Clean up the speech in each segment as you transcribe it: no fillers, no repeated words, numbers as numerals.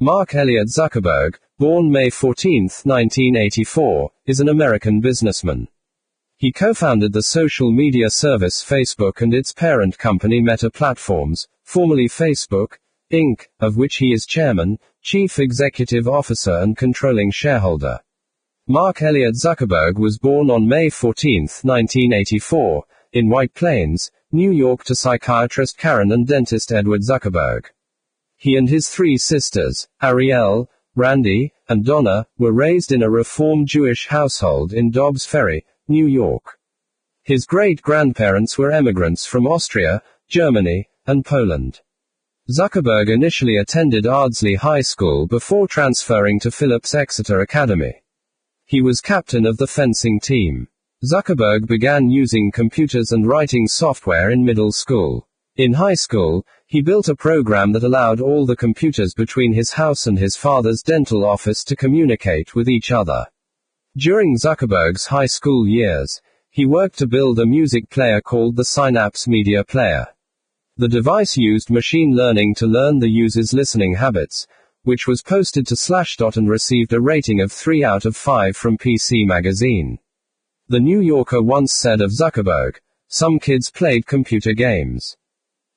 Mark Elliott Zuckerberg, born May 14, 1984, is an American businessman. He co-founded the social media service Facebook and its parent company Meta Platforms, formerly Facebook, Inc., of which he is chairman, chief executive officer and controlling shareholder. Mark Elliott Zuckerberg was born on May 14, 1984, in White Plains, New York to psychiatrist Karen and dentist Edward Zuckerberg. He and his three sisters, Ariel, Randy, and Donna, were raised in a Reform Jewish household in Dobbs Ferry, New York. His great-grandparents were immigrants from Austria, Germany, and Poland. Zuckerberg initially attended Ardsley High School before transferring to Phillips Exeter Academy. He was captain of the fencing team. Zuckerberg began using computers and writing software in middle school. In high school, he built a program that allowed all the computers between his house and his father's dental office to communicate with each other. During Zuckerberg's high school years, he worked to build a music player called the Synapse Media Player. The device used machine learning to learn the user's listening habits, which was posted to Slashdot and received a rating of 3 out of 5 from PC Magazine. The New Yorker once said of Zuckerberg, "Some kids played computer games.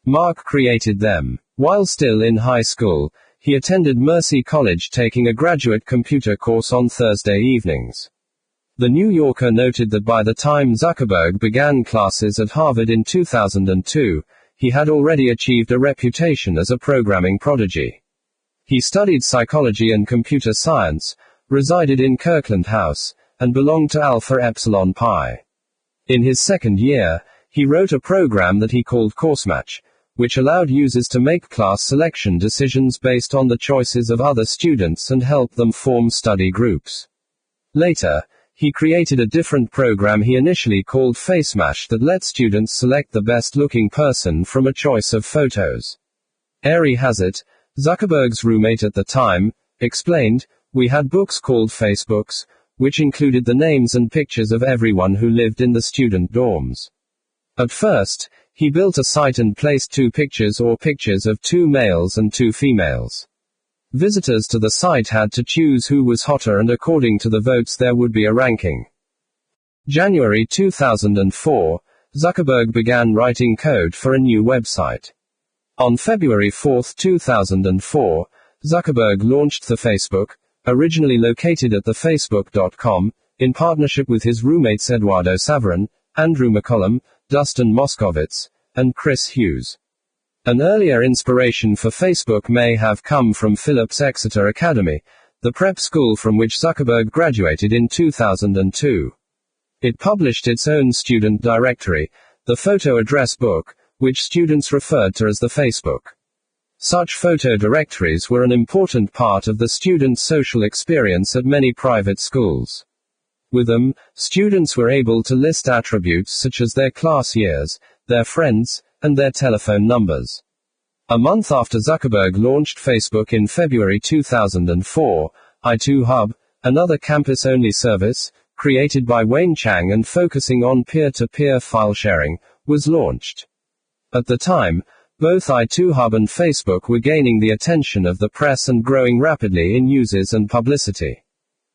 Mark created them." While still in high school, he attended Mercy College taking a graduate computer course on Thursday evenings. The New Yorker noted that by the time Zuckerberg began classes at Harvard in 2002, he had already achieved a reputation as a programming prodigy. He studied psychology and computer science, resided in Kirkland House, and belonged to Alpha Epsilon Pi. In his second year, he wrote a program that he called CourseMatch, which allowed users to make class selection decisions based on the choices of other students and help them form study groups. Later, he created a different program he initially called FaceMash that let students select the best-looking person from a choice of photos. Ari Hazard, Zuckerberg's roommate at the time, explained, "We had books called Facebooks, which included the names and pictures of everyone who lived in the student dorms. At first, he built a site and placed two pictures of two males and two females. Visitors to the site had to choose who was hotter, and according to the votes there would be a ranking." January 2004, Zuckerberg began writing code for a new website. On February 4, 2004, Zuckerberg launched the Facebook, originally located at thefacebook.com, in partnership with his roommates Eduardo Saverin, Andrew McCollum, Dustin Moskovitz, and Chris Hughes. An earlier inspiration for Facebook may have come from Phillips Exeter Academy, the prep school from which Zuckerberg graduated in 2002. It published its own student directory, the Photo Address Book, which students referred to as the Facebook. Such photo directories were an important part of the student's social experience at many private schools. With them, students were able to list attributes such as their class years, their friends, and their telephone numbers. A month after Zuckerberg launched Facebook in February 2004, i2Hub, another campus-only service, created by Wayne Chang and focusing on peer-to-peer file sharing, was launched. At the time, both i2Hub and Facebook were gaining the attention of the press and growing rapidly in users and publicity.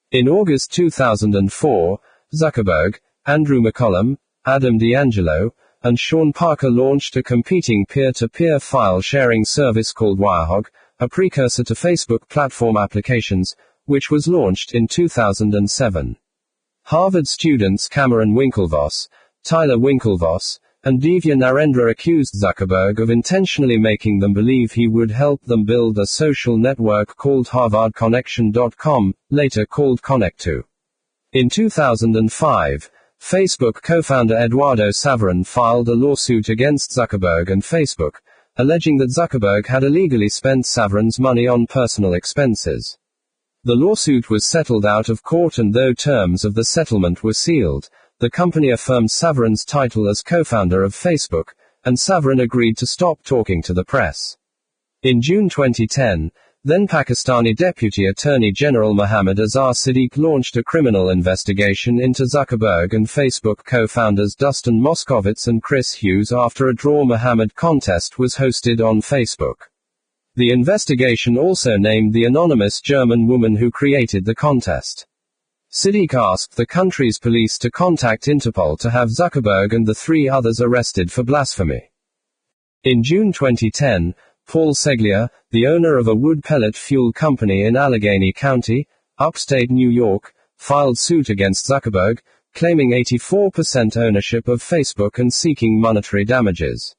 In August 2004, Zuckerberg, Andrew McCollum, Adam D'Angelo, and Sean Parker launched a competing peer-to-peer file sharing service called Wirehog, a precursor to Facebook platform applications, which was launched in 2007. Harvard students Cameron Winklevoss, Tyler Winklevoss, and Divya Narendra accused Zuckerberg of intentionally making them believe he would help them build a social network called HarvardConnection.com, later called Connect2. In 2005, Facebook co-founder Eduardo Saverin filed a lawsuit against Zuckerberg and Facebook, alleging that Zuckerberg had illegally spent Saverin's money on personal expenses. The lawsuit was settled out of court, and though terms of the settlement were sealed, the company affirmed Saverin's title as co-founder of Facebook, and Saverin agreed to stop talking to the press. In June 2010, then Pakistani Deputy Attorney General Mohammad Azhar Siddique launched a criminal investigation into Zuckerberg and Facebook co-founders Dustin Moskovitz and Chris Hughes after a Draw Mohammed contest was hosted on Facebook. The investigation also named the anonymous German woman who created the contest. Siddiq asked the country's police to contact Interpol to have Zuckerberg and the 3 others arrested for blasphemy. In June 2010, Paul Seglia, the owner of a wood pellet fuel company in Allegheny County, upstate New York, filed suit against Zuckerberg, claiming 84% ownership of Facebook and seeking monetary damages.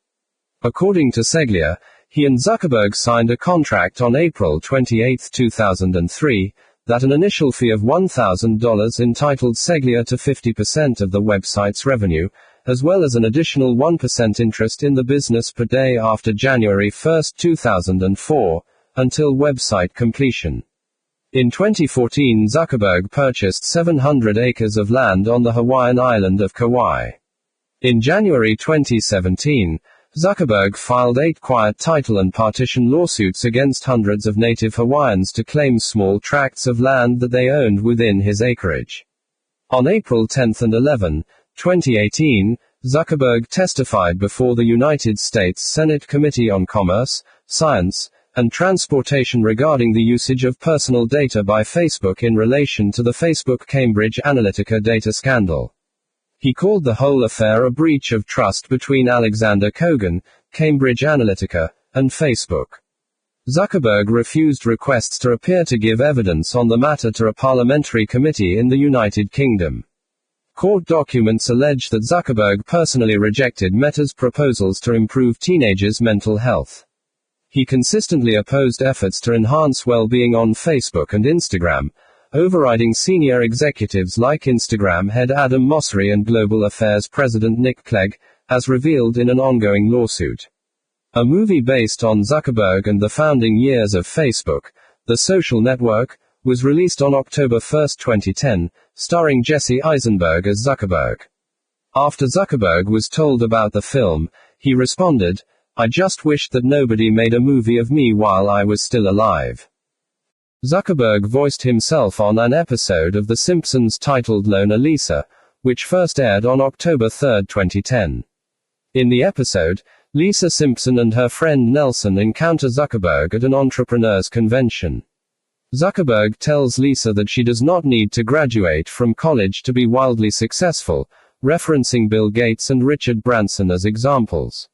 According to Seglia, he and Zuckerberg signed a contract on April 28, 2003, that an initial fee of $1,000 entitled Seglia to 50% of the website's revenue, as well as an additional 1% interest in the business per day after January 1, 2004, until website completion. In 2014, Zuckerberg purchased 700 acres of land on the Hawaiian island of Kauai. In January 2017, Zuckerberg filed 8 quiet title and partition lawsuits against hundreds of native Hawaiians to claim small tracts of land that they owned within his acreage. On April 10 and 11, 2018, Zuckerberg testified before the United States Senate Committee on Commerce, Science, and Transportation regarding the usage of personal data by Facebook in relation to the Facebook Cambridge Analytica data scandal. He called the whole affair a breach of trust between Alexander Kogan, Cambridge Analytica, and Facebook. Zuckerberg refused requests to appear to give evidence on the matter to a parliamentary committee in the United Kingdom. Court documents allege that Zuckerberg personally rejected Meta's proposals to improve teenagers' mental health. He consistently opposed efforts to enhance well-being on Facebook and Instagram, overriding senior executives like Instagram head Adam Mosseri and Global Affairs President Nick Clegg, as revealed in an ongoing lawsuit. A movie based on Zuckerberg and the founding years of Facebook, The Social Network, was released on October 1, 2010, starring Jesse Eisenberg as Zuckerberg. After Zuckerberg was told about the film, he responded, "I just wished that nobody made a movie of me while I was still alive." Zuckerberg voiced himself on an episode of The Simpsons titled Lona Lisa, which first aired on October 3, 2010. In the episode, Lisa Simpson and her friend Nelson encounter Zuckerberg at an entrepreneurs convention. Zuckerberg tells Lisa that she does not need to graduate from college to be wildly successful, referencing Bill Gates and Richard Branson as examples.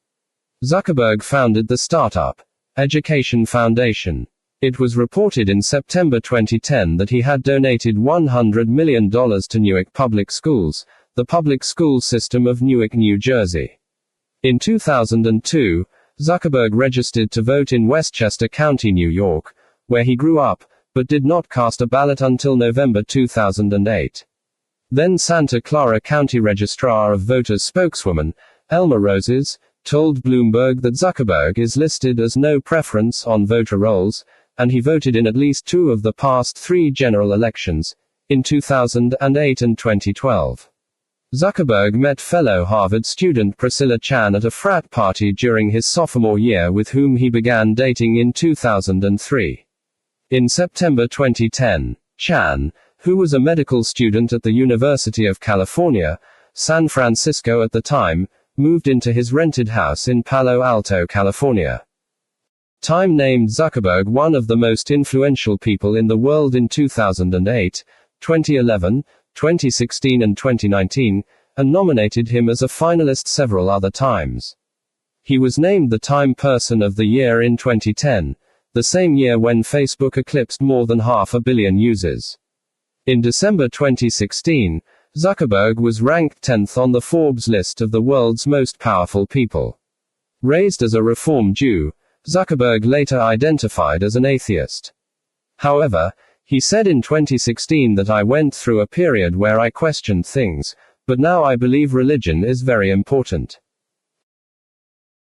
Zuckerberg founded the startup Education Foundation. It was reported in September 2010 that he had donated $100 million to Newark Public Schools, the public school system of Newark, New Jersey. In 2002, Zuckerberg registered to vote in Westchester County, New York, where he grew up, but did not cast a ballot until November 2008. Then Santa Clara County Registrar of Voters spokeswoman, Elma Roses, told Bloomberg that Zuckerberg is listed as no preference on voter rolls, and he voted in at least 2 of the past 3 general elections, in 2008 and 2012. Zuckerberg met fellow Harvard student Priscilla Chan at a frat party during his sophomore year, with whom he began dating in 2003. In September 2010, Chan, who was a medical student at the University of California, San Francisco at the time, moved into his rented house in Palo Alto, California. Time named Zuckerberg one of the most influential people in the world in 2008, 2011, 2016 and 2019, and nominated him as a finalist several other times. He was named the Time Person of the Year in 2010, the same year when Facebook eclipsed more than 500 million users. In December 2016, Zuckerberg was ranked 10th on the Forbes list of the world's most powerful people. Raised as a Reform Jew, Zuckerberg later identified as an atheist. However, he said in 2016 that I went through a period where I questioned things, but now I believe religion is very important.